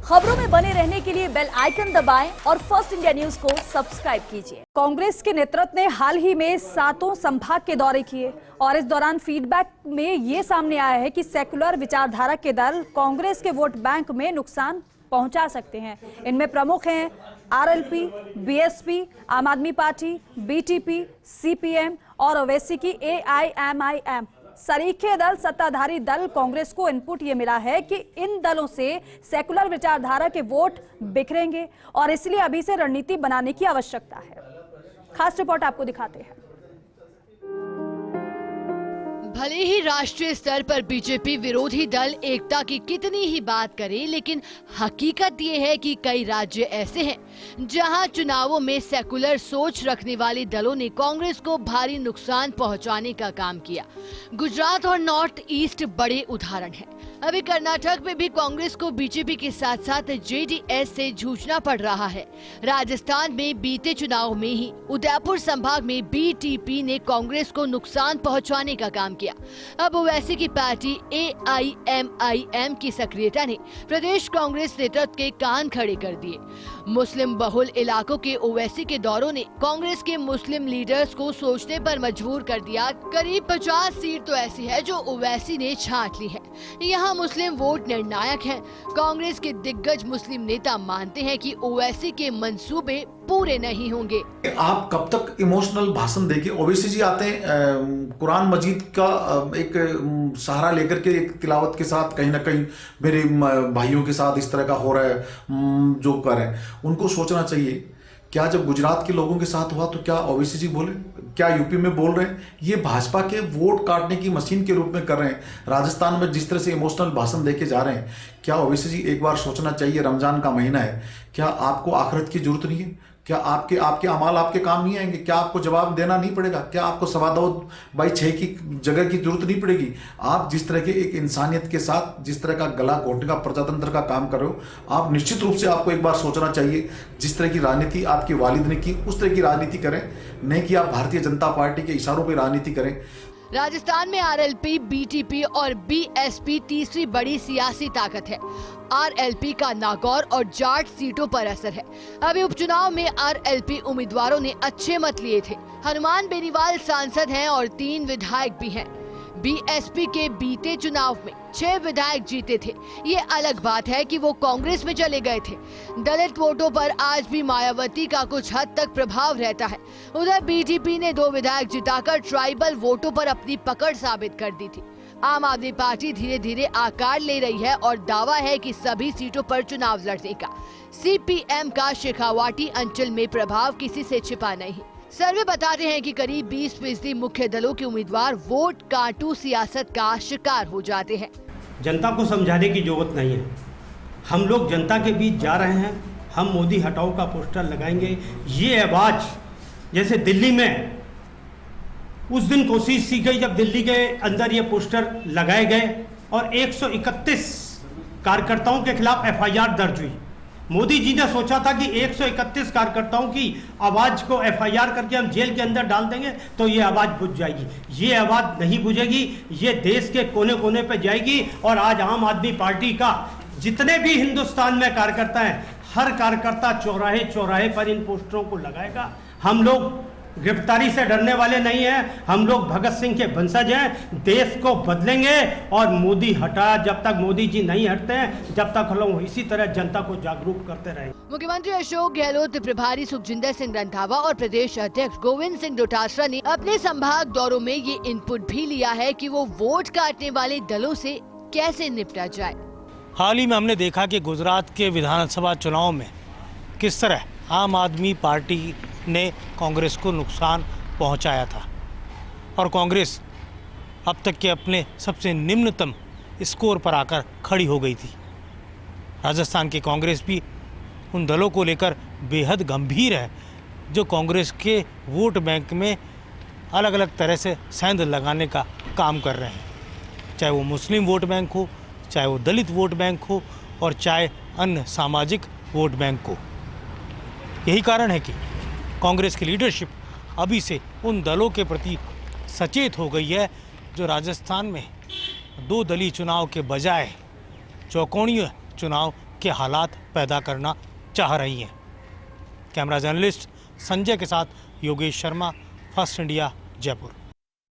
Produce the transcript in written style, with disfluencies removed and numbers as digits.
खबरों में बने रहने के लिए बेल आइकन दबाएं और फर्स्ट इंडिया न्यूज को सब्सक्राइब कीजिए। कांग्रेस के नेतृत्व ने हाल ही में 7 संभाग के दौरे किए और इस दौरान फीडबैक में ये सामने आया है कि सेकुलर विचारधारा के दल कांग्रेस के वोट बैंक में नुकसान पहुंचा सकते हैं। इनमें प्रमुख हैं आरएलपी, बीएसपी, आम आदमी पार्टी, बीटीपी, सीपीएम और ओवैसी की एआईएमआईएम। सरीखे दल सत्ताधारी दल कांग्रेस को इनपुट ये मिला है कि इन दलों से सेकुलर विचारधारा के वोट बिखरेंगे और इसलिए अभी से रणनीति बनाने की आवश्यकता है। खास रिपोर्ट आपको दिखाते हैं। भले ही राष्ट्रीय स्तर पर बीजेपी विरोधी दल एकता की कितनी ही बात करे, लेकिन हकीकत ये है कि कई राज्य ऐसे हैं जहां चुनावों में सेकुलर सोच रखने वाले दलों ने कांग्रेस को भारी नुकसान पहुंचाने का काम किया। गुजरात और नॉर्थ ईस्ट बड़े उदाहरण हैं। अभी कर्नाटक में भी कांग्रेस को बीजेपी के साथ साथ जेडीएस से जूझना पड़ रहा है। राजस्थान में बीते चुनाव में ही उदयपुर संभाग में बीटीपी ने कांग्रेस को नुकसान पहुंचाने का काम किया। अब ओवैसी की पार्टी एआईएमआईएम की सक्रियता ने प्रदेश कांग्रेस नेतृत्व के कान खड़े कर दिए। मुस्लिम बहुल इलाकों के ओवैसी के दौरों ने कांग्रेस के मुस्लिम लीडर्स को सोचने पर मजबूर कर दिया। करीब 50 सीट तो ऐसी है जो ओवैसी ने छांट ली है। यहाँ मुस्लिम वोट निर्णायक हैं। कांग्रेस के दिग्गज मुस्लिम नेता मानते हैं कि ओवैसी के मंसूबे पूरे नहीं होंगे। आप कब तक इमोशनल भाषण देके, ओवैसी जी आते हैं कुरान मजीद का एक सहारा लेकर के, एक तिलावत के साथ, कहीं ना कहीं मेरे भाइयों के साथ इस तरह का हो रहा है जो कर रहे हैं, उनको सोचना चाहिए। क्या जब गुजरात के लोगों के साथ हुआ तो क्या ओवैसी जी बोले? क्या यूपी में बोल रहे हैं? ये भाजपा के वोट काटने की मशीन के रूप में कर रहे हैं। राजस्थान में जिस तरह से इमोशनल भाषण देके जा रहे हैं, क्या ओवैसी जी एक बार सोचना चाहिए, रमजान का महीना है, क्या आपको आखिरत की जरूरत नहीं है? क्या आपके अमाल आपके काम नहीं आएंगे? क्या आपको जवाब देना नहीं पड़ेगा? क्या आपको 2.25/6 की जगह की जरूरत नहीं पड़ेगी? आप जिस तरह के एक इंसानियत के साथ जिस तरह का गला घोटने का प्रजातंत्र का काम कर रहे हो, आप निश्चित रूप से आपको एक बार सोचना चाहिए। जिस तरह की राजनीति आपके वालिद ने की, उस तरह की राजनीति करें, नहीं कि आप भारतीय जनता पार्टी के इशारों पर राजनीति करें। राजस्थान में आरएलपी, बीटीपी और बीएसपी तीसरी बड़ी सियासी ताकत है। आरएलपी का नागौर और जाट सीटों पर असर है। अभी उपचुनाव में आरएलपी उम्मीदवारों ने अच्छे मत लिए थे। हनुमान बेनीवाल सांसद हैं और 3 विधायक भी हैं। बीएसपी के बीते चुनाव में 6 विधायक जीते थे। ये अलग बात है कि वो कांग्रेस में चले गए थे। दलित वोटों पर आज भी मायावती का कुछ हद तक प्रभाव रहता है। उधर बीटीपी ने 2 विधायक जिताकर ट्राइबल वोटों पर अपनी पकड़ साबित कर दी थी। आम आदमी पार्टी धीरे धीरे आकार ले रही है और दावा है कि सभी सीटों पर चुनाव लड़ने का। सीपीएम का शेखावाटी अंचल में प्रभाव किसी से छिपा नहीं। सर्वे बताते हैं कि करीब 20% मुख्य दलों के उम्मीदवार वोट काटू सियासत का शिकार हो जाते हैं। जनता को समझाने की जरूरत नहीं है। हम लोग जनता के बीच जा रहे हैं। हम मोदी हटाओ का पोस्टर लगाएंगे। ये आवाज जैसे दिल्ली में उस दिन कोशिश की गई जब दिल्ली के अंदर ये पोस्टर लगाए गए और 131 कार्यकर्ताओं के खिलाफ एफआईआर दर्ज हुई। मोदी जी ने सोचा था कि 131 कार्यकर्ताओं की आवाज को एफआईआर करके हम जेल के अंदर डाल देंगे तो ये आवाज बुझ जाएगी। ये आवाज नहीं बुझेगी, ये देश के कोने कोने पे जाएगी। और आज आम आदमी पार्टी का जितने भी हिंदुस्तान में कार्यकर्ता हैं, हर कार्यकर्ता चौराहे चौराहे पर इन पोस्टरों को लगाएगा। हम लोग गिरफ्तारी से डरने वाले नहीं हैं। हम लोग भगत सिंह के वंशज हैं। देश को बदलेंगे और मोदी हटा, जब तक मोदी जी नहीं हटते हैं, जब तक हम लोग इसी तरह जनता को जागरूक करते रहेंगे। मुख्यमंत्री अशोक गहलोत, प्रभारी सुखजिंदर सिंह रंधावा और प्रदेश अध्यक्ष गोविंद सिंह डोटासरा ने अपने संभाग दौरों में ये इनपुट भी लिया है कि वो वोट काटने वाले दलों से कैसे निपटा जाए। हाल ही में हमने देखा कि गुजरात के विधानसभा चुनाव में किस तरह आम आदमी पार्टी ने कांग्रेस को नुकसान पहुंचाया था और कांग्रेस अब तक के अपने सबसे निम्नतम स्कोर पर आकर खड़ी हो गई थी। राजस्थान की कांग्रेस भी उन दलों को लेकर बेहद गंभीर है जो कांग्रेस के वोट बैंक में अलग अलग तरह से सेंध लगाने का काम कर रहे हैं, चाहे वो मुस्लिम वोट बैंक हो, चाहे वो दलित वोट बैंक हो और चाहे अन्य सामाजिक वोट बैंक हो। यही कारण है कि कांग्रेस की लीडरशिप अभी से उन दलों के प्रति सचेत हो गई है जो राजस्थान में 2 दलीय चुनाव के बजाय चौकोणीय चुनाव के हालात पैदा करना चाह रही हैं। कैमरा जर्नलिस्ट संजय के साथ योगेश शर्मा, फर्स्ट इंडिया, जयपुर।